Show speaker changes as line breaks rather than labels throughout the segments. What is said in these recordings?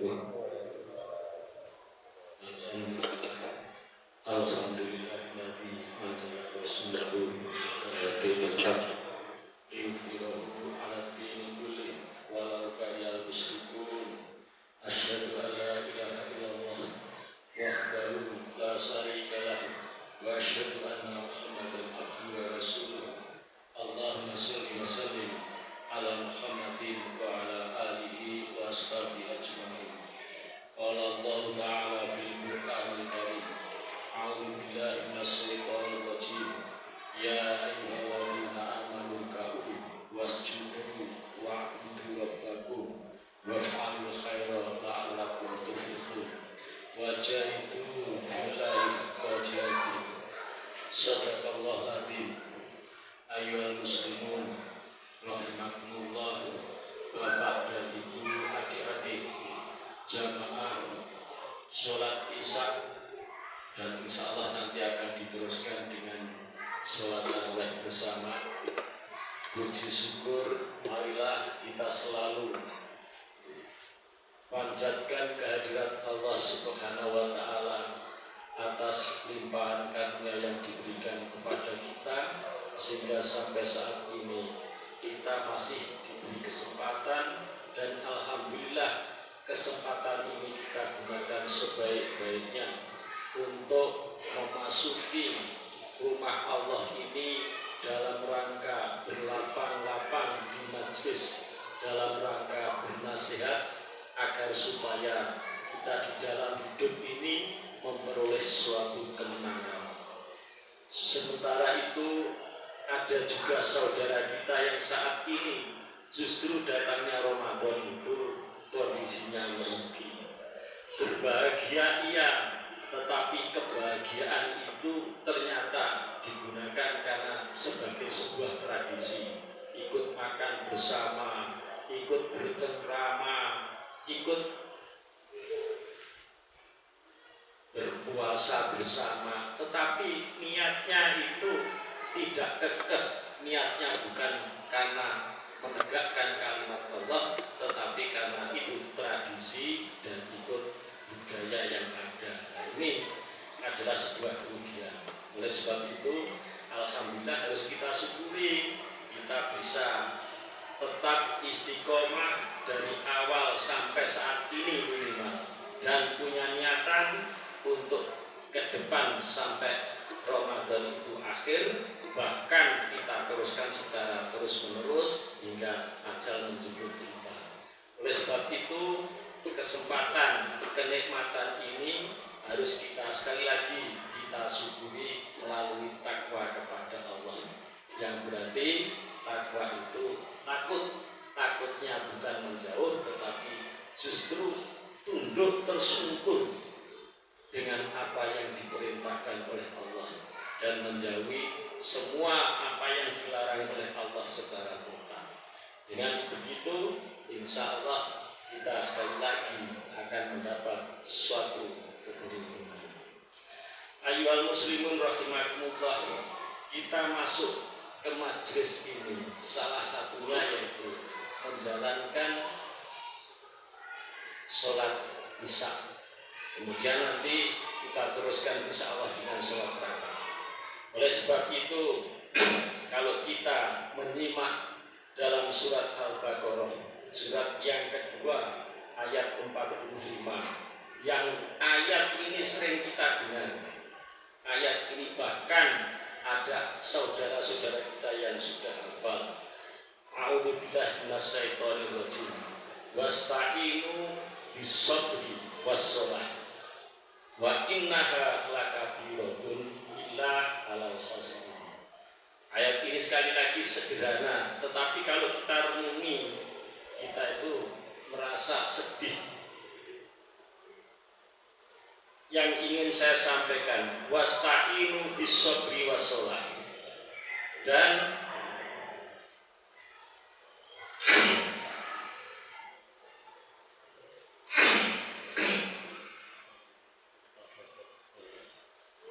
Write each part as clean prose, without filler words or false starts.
wabarakatuh. Alhamdulillahilladzi anzala rasulahu ala dinil haq liyudhhirahu ala dini kullih walau karihal musyrikun. Asyhadu an la ilaha illallah wahdahu la syarika lah wa asyhadu anna Muhammadan abduhu wa rasuluh. Allahumma shalli wa sallim ala Muhammadin wa ala alihi wa ashabihi ajma'in. Qala Allah ta'ala fil Qur'anil Karim, a'udzu billahi minasyaitonir rajim. Ya ayyuhalladzina amanu ruk'u wasjudu wa'budu rabbakum waf'alul khaira la'allakum tuflihun. Wajahidu billahi haqqa jihadih. Shadaqallahul adzim. Ayyuhal muslimun rahimakumullah. Bapak dan ibu, adik-adik, jamaah sholat isya, dan insya Allah nanti akan diteruskan dengan sholat tarawih bersama. Puji syukur, marilah kita selalu panjatkan kehadirat Allah Subhanahu wa Ta'ala atas limpahan karunia yang diberikan kepada kita, sehingga sampai saat ini kita masih diberi kesempatan, dan alhamdulillah kesempatan ini kita gunakan sebaik-baiknya untuk memasuki rumah Allah ini dalam rangka berlapang-lapang di majlis, dalam rangka bernasihat agar supaya kita di dalam hidup ini memperoleh suatu kemenangan. Sementara itu ada juga saudara kita yang saat ini justru datangnya Ramadan itu kondisinya merugi. Berbahagia iya, tetapi kebahagiaan itu ternyata digunakan karena sebagai sebuah tradisi. Ikut makan bersama, ikut bercengkrama, ikut berpuasa bersama, tetapi niatnya itu tidak kekeh. Niatnya bukan karena menegakkan kalimat Allah, tetapi karena itu tradisi dan ikut budaya yang ada. Nah, ini adalah sebuah kerugian. Oleh sebab itu, alhamdulillah harus kita syukuri, kita bisa tetap istiqomah dari awal sampai saat ini minimal, dan punya niatan untuk ke depan sampai Ramadan itu akhir, bahkan kita teruskan secara terus-menerus hingga ajal menjemput kita. Oleh sebab itu, kesempatan, kenikmatan ini harus kita sekali lagi kita syukuri melalui takwa kepada Allah. Yang berarti takwa itu takutnya bukan menjauh, tetapi justru tunduk tersungkur dengan apa yang diperintahkan oleh Allah dan menjauhi semua apa yang dilarang oleh Allah secara total. Dengan begitu, insya Allah kita sekali lagi akan mendapat suatu keberuntungan. Ayyuhal muslimun rahimakumullah, kita masuk ke majlis ini salah satunya yaitu menjalankan sholat isya. Kemudian nanti kita teruskan insya Allah dengan sholat rakaat. Oleh sebab itu, kalau kita menyimak dalam surat Al-Baqarah, surat yang kedua ayat 45, yang ayat ini sering kita dengar. Ayat ini bahkan ada saudara-saudara kita yang sudah hafal. A'udzu billahi minasyaitonir rajim. Wasta'inu bis-sabri was-shalah wa innaha lakabiratun illa 'alal khashiyin. Ayat ini sekali lagi sederhana, tetapi kalau kita renungi, kita itu merasa sedih. Yang ingin saya sampaikan, wasta'inu bis-sabri was-shalah, dan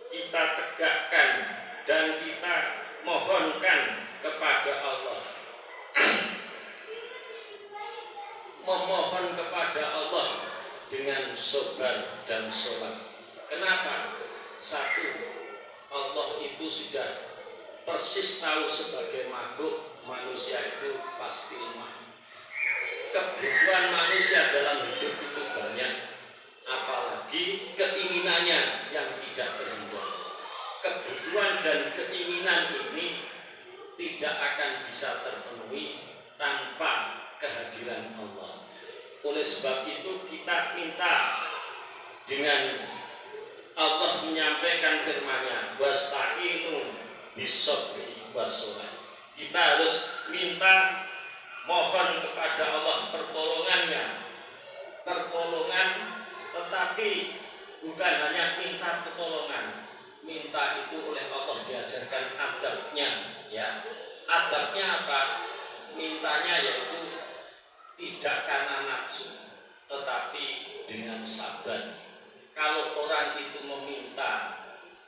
kita tegakkan dan kita mohonkan kepada Allah, memohon kepada Allah dengan sabar dan sholat. Kenapa? Satu, Allah itu sudah persis tahu sebagai makhluk manusia itu pasti lemah. Kebutuhan manusia dalam hidup itu banyak, apalagi keinginannya yang tidak terhingga. Kebutuhan dan keinginan ini tidak akan bisa terpenuhi tanpa kehadiran Allah. Oleh sebab itu kita minta dengan Allah menyampaikan firman-Nya, wasta'inu bis-sabri was-shalah. Kita harus minta, mohon kepada Allah pertolongannya, tetapi bukan hanya minta pertolongan, minta itu oleh Allah diajarkan adabnya, ya. Adabnya apa? Mintanya yaitu tidak karena nafsu, tetapi dengan sabar. Kalau orang itu meminta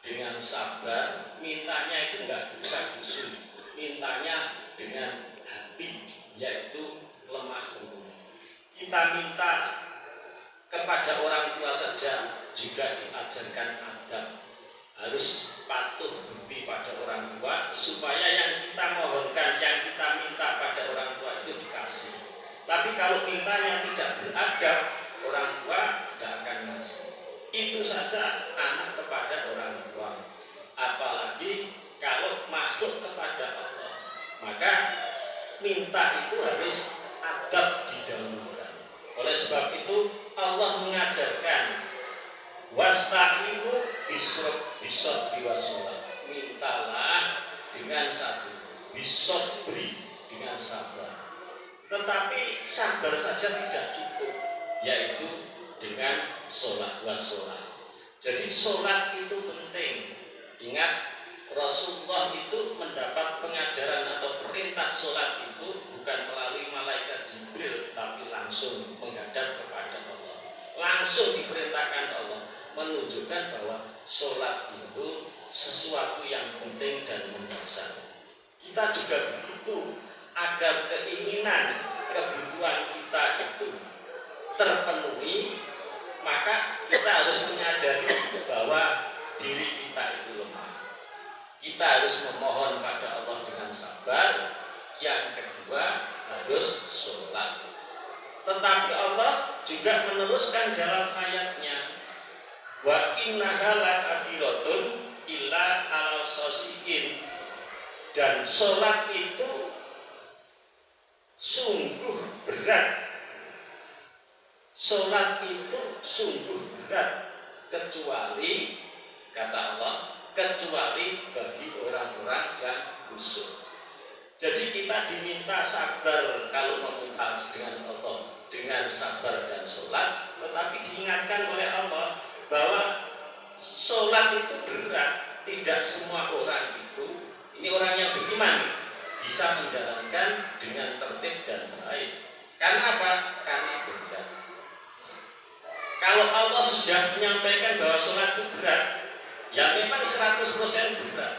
dengan sabar, mintanya itu enggak gusar-gusur, mintanya dengan hati, yaitu lemah lembut. Kita minta kepada orang tua saja juga diajarkan adab, harus patuh bukti pada orang tua supaya yang kita mohonkan, yang kita minta pada orang tua itu dikasih. Tapi kalau mintanya tidak beradab, orang tua tidak akan ngasih. Itu saja anak kepada orang tua, apalagi kalau makhluk kepada Allah, maka minta itu harus adab didahulukan. Oleh sebab itu Allah mengajarkan wasta'inu bis-sabri was-shalah. Mintalah dengan satu, bis-sabri dengan sabar. Tetapi sabar saja tidak cukup, yaitu dengan sholat was-shalah. Jadi sholat itu penting. Ingat, Rasulullah itu mendapat pengajaran atau perintah sholat itu bukan melalui malaikat Jibril, tapi langsung menghadap kepada Allah. Langsung diperintahkan Allah, menunjukkan bahwa sholat itu sesuatu yang penting dan mendasar. Kita juga begitu, agar keinginan, kebutuhan kita itu terpenuhi, maka kita harus menyadari bahwa diri kita itu lemah. Kita harus memohon pada Allah dengan sabar. Yang kedua, harus sholat. Tetapi Allah juga meneruskan dalam ayatnya, wa innaha lakabiratun illa alal khashiin. Dan sholat itu sungguh berat. Sholat itu sungguh berat, kecuali, kata Allah, kecuali bagi orang-orang yang khusyuk. Jadi kita diminta sabar kalau meminta dengan Allah, dengan sabar dan sholat. Tetapi diingatkan oleh Allah bahwa sholat itu berat. Tidak semua orang itu, ini orang yang beriman, bisa menjalankan dengan tertib dan baik. Karena apa? Karena berat. Kalau Allah sudah menyampaikan bahwa sholat itu berat, ya memang 100% berat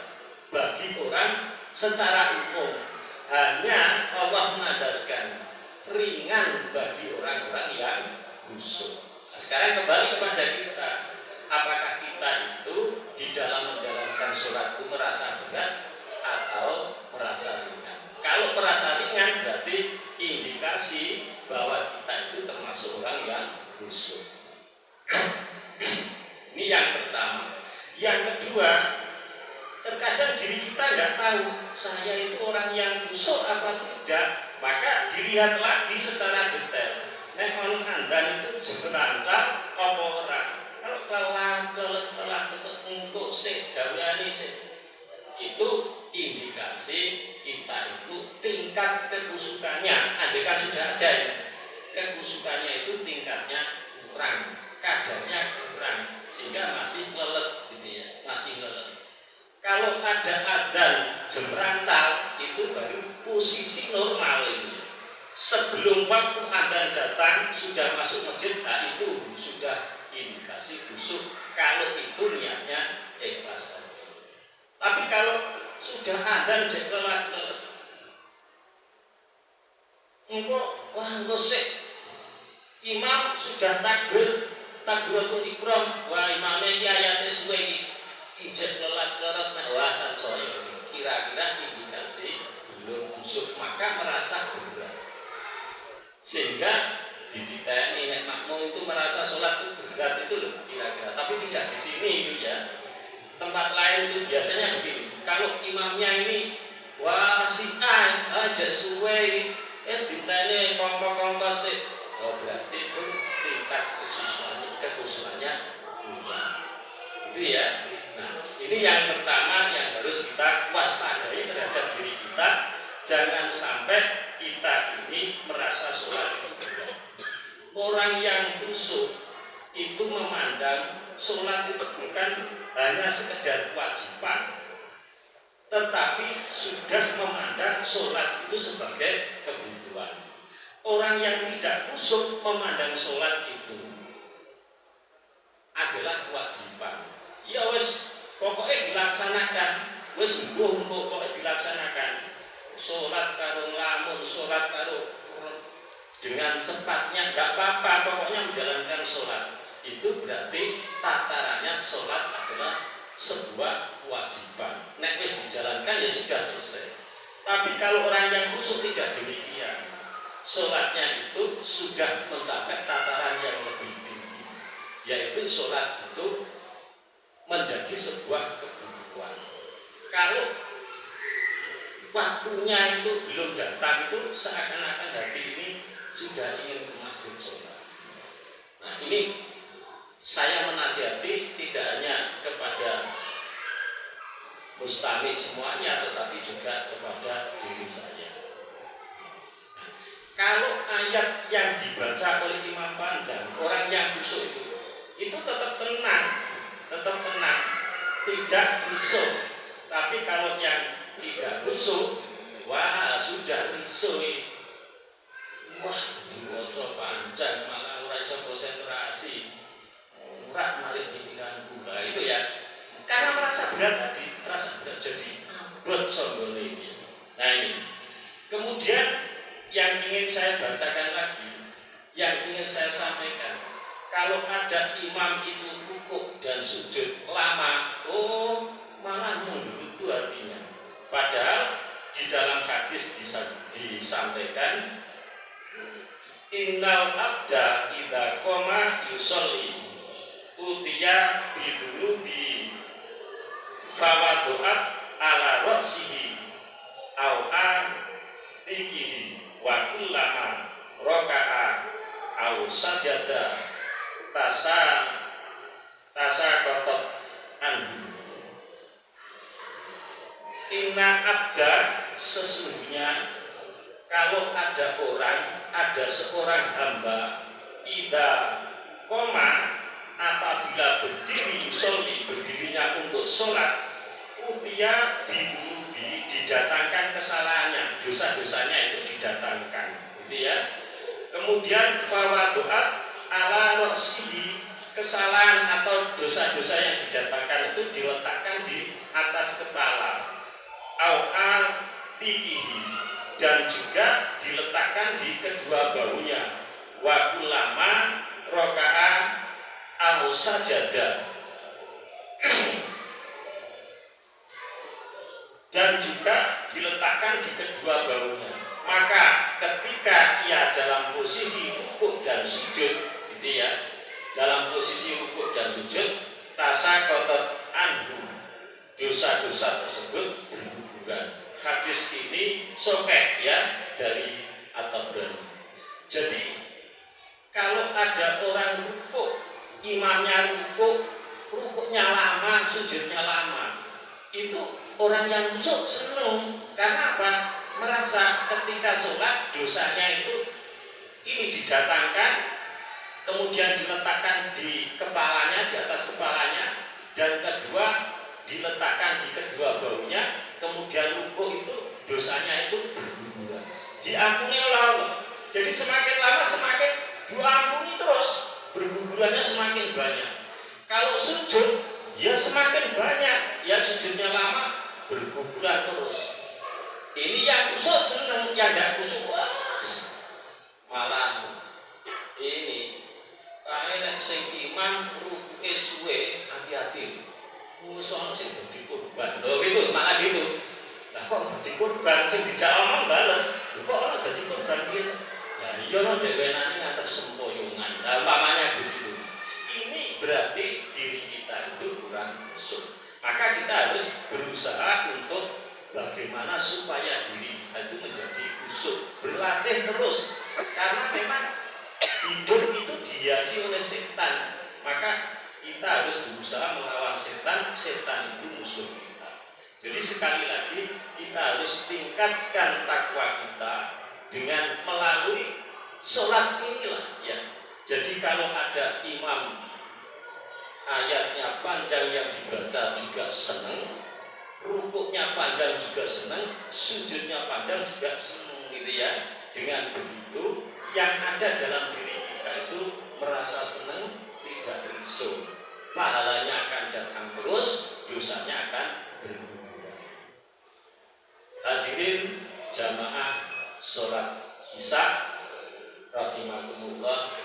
bagi orang secara umum. Hanya Allah menandaskan ringan bagi orang-orang yang khusyuk. Nah, sekarang kembali kepada kita, apakah kita itu di dalam menjalankan sholat itu merasa berat atau merasa ringan? Kalau merasa ringan berarti indikasi bahwa kita itu termasuk orang yang khusyuk. Ini yang pertama. Yang kedua, terkadang diri kita nggak tahu saya itu orang yang khusyuk apa tidak, maka dilihat lagi secara detail. Nek on andan itu jeberantak apa orang. Kalau kelah engkau sik gaweane sik, itu indikasi kita itu tingkat kekusukannya, andai kan sudah ada ya, kekusukannya itu tingkatnya kurang, kadarnya kurang, sehingga masih lelet gitu ya, masih lelet. Kalau ada adzan jemrantal itu baru posisi normal ini. Sebelum waktu adzan datang sudah masuk masjid, nah itu sudah indikasi khusyuk. Kalau itu niatnya ikhlas tadi. Tapi kalau sudah adzan jekelat, engkau sik, imam sudah takbir, takbiratul ikram, wah imamnya iki ayate suwe iki ijek lelat-lelat nek wasan soyo. Kira-kira indikasi belum khusyuk, maka merasa berat. Sehingga dititeni nek makmum itu merasa sholat itu berat itu loh kira-kira. Tapi tidak di sini itu ya. Tempat lain itu biasanya begini. Kalau imamnya ini wasian aja suwe es ditanya kongko-kongko sih, oh berarti itu tingkat kekhusyukannya kurang. Itu ya. Nah, ini yang pertama yang harus kita waspadai terhadap diri kita. Jangan sampai kita ini merasa sholat itu berat. Orang yang khusyuk itu memandang sholat itu bukan hanya sekedar kewajiban, tetapi sudah memandang sholat itu sebagai kebutuhan. Orang yang tidak khusyuk memandang sholat itu adalah kewajiban. Ya wes pokoknya dilaksanakan, wes pokoknya dilaksanakan. Sholat karo lamun, sholat karo dengan cepatnya nggak apa-apa, pokoknya menjalankan sholat. Itu berarti tatarannya sholat adalah sebuah kewajiban. Nek wis dijalankan ya sudah selesai. Tapi kalau orang yang khusyuk tidak demikian, sholatnya itu sudah mencapai tataran yang lebih tinggi, yaitu sholat itu menjadi sebuah kebutuhan. Kalau waktunya itu belum datang, itu seakan-akan hati ini sudah ingin ke masjid sholat. Nah ini saya menasihati tidak hanya kepada mustami semuanya, tetapi juga kepada diri saya. Nah, kalau ayat yang dibaca oleh imam panjang, orang yang khusyuk itu tetap tenang, tidak risau. Tapi kalau yang tidak khusyuk, wah sudah risau. Wah, diwaca panjang malah ora iso konsentrasi. Ora mari pikiranku. Nah, itu ya. Karena merasa berat tadi, merasa berat jadi abot songgone ini. Nah, ini. Kemudian yang ingin saya bacakan lagi, yang ingin saya sampaikan, kalau ada imam itu rukuk dan sujud lama, oh malah menggerutu hatinya. Padahal di dalam hadis disampaikan, innal abda idza qoma yusolli utiya bidunubi fawadu'at ala roksihi aw'a tikihi wa kullama roka'a aw sajada tasa kotot anhu. Inna abda, sesungguhnya kalau ada seorang hamba, idza qoma, apabila berdiri yusolli, berdirinya untuk sholat, utia bidunubi, didatangkan kesalahannya, dosa-dosanya itu didatangkan, gitu ya. Kemudian fawadu'at ala roksihi, kesalahan atau dosa-dosa yang didatangkan itu diletakkan di atas kepala, au'a tikihi, dan juga diletakkan di kedua bahunya, wa ulama roka'a au sajada, dan juga diletakkan di kedua bahunya. Maka ketika ia dalam posisi rukuk dan sujud, gitu ya, dalam posisi rukuk dan sujud, tasaqatat anhu, dosa-dosa tersebut berguguran. Hadis ini sahih ya dari At-Tabrani. Jadi kalau ada orang rukuk, imamnya rukuk, rukuknya lama, sujudnya lama, itu orang yang khusyuk senang. Karena apa? Merasa ketika sholat dosanya itu ini didatangkan, kemudian diletakkan di kepalanya, di atas kepalanya, dan kedua diletakkan di kedua bahunya, kemudian rukuk itu dosanya itu berguguran, diampuni oleh Allah. Jadi semakin lama semakin diampuni terus, bergugurannya semakin banyak. Kalau sujud ya semakin banyak, ya sujudnya lama berguguran terus. Ini yang khusyuk seneng, yang tidak khusyuk malah ini kayak nek sing imam rukuke suwe hati-hati. Soalnya sing dadi korban. Lho gitu, maka gitu. Lah kok dadi korban sing dijak omong bales. Lho kok ora dadi korban gitu. Lah iya lho nek wenane ngantek sempoyongan. Lah umpamanya begitu. Ini berarti diri kita itu kurang khusyuk. Maka kita harus berusaha untuk bagaimana supaya diri kita itu menjadi khusyuk, berlatih terus. Karena memang hidup itu dihiasi oleh setan. Maka kita harus berusaha melawan setan. Setan itu musuh kita. Jadi sekali lagi kita harus tingkatkan takwa kita dengan melalui sholat inilah ya. Jadi kalau ada imam ayatnya panjang yang dibaca juga senang, rukuknya panjang juga senang, sujudnya panjang juga senang gitu ya. Dengan begitu yang ada dalam diri kita itu merasa senang, tidak risau. Pahalanya akan datang terus, dosanya akan berkurang. Hadirin jamaah sholat isya rahimakumullah,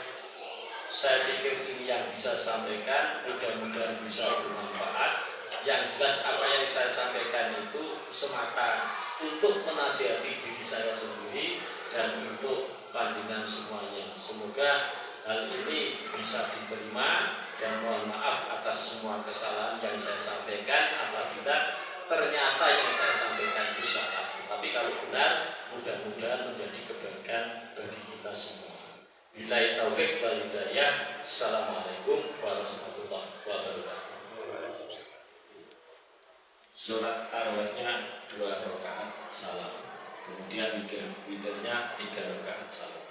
saya pikir ini yang bisa sampaikan, mudah-mudahan bisa bermanfaat. Yang jelas apa yang saya sampaikan itu semata untuk menasihati diri saya sendiri dan untuk panjenengan semuanya. Semoga hal ini bisa diterima dan mohon maaf atas semua kesalahan yang saya sampaikan apabila ternyata yang saya sampaikan itu salah. Tapi kalau benar, mudah-mudahan menjadi kebaikan bagi kita semua. Billahi taufik wal hidayah. Assalamualaikum warahmatullahi wabarakatuh. Surat tarawihnya 2 rakaat salam. Kemudian witirnya 3 rakaat salam.